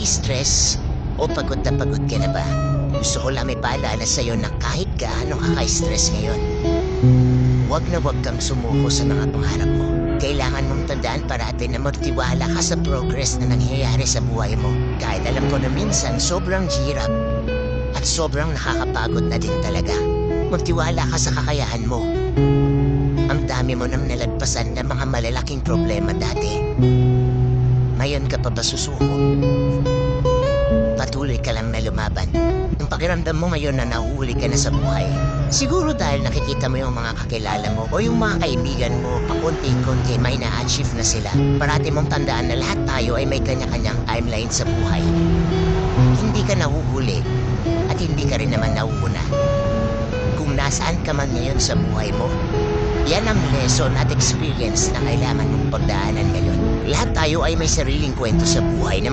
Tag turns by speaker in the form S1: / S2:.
S1: nai-stress o pagod ka na ba? Gusto ko lang may paalala sa'yo na kahit gaano ka ka-stress ngayon, huwag na huwag kang sumuko sa mga pangarap mo. Kailangan mong tandaan parati na magtiwala ka sa progress na nangyayari sa buhay mo. Kahit alam ko na minsan sobrang hirap at sobrang nakakapagod na din talaga. Magtiwala ka sa kakayahan mo. Ang dami mo nang nalagpasan na mga malalaking problema dati. Ngayon ka pa ba susuko? Patuloy ka lang na lumaban. Ang pakiramdam mo ngayon na nahuhuli ka na sa buhay, siguro dahil nakikita mo yung mga kakilala mo o yung mga kaibigan mo, pakunti-kunti may na-achieve na sila. Parati mong tandaan na lahat tayo ay may kanya-kanyang timeline sa buhay. Hindi ka nahuhuli at hindi ka rin naman nauuna. Kung nasaan ka man ngayon sa buhay mo, yan ang lesson at experience na kailangan mong pagdaanan ngayon. Lahat tayo ay may sariling kwento sa buhay na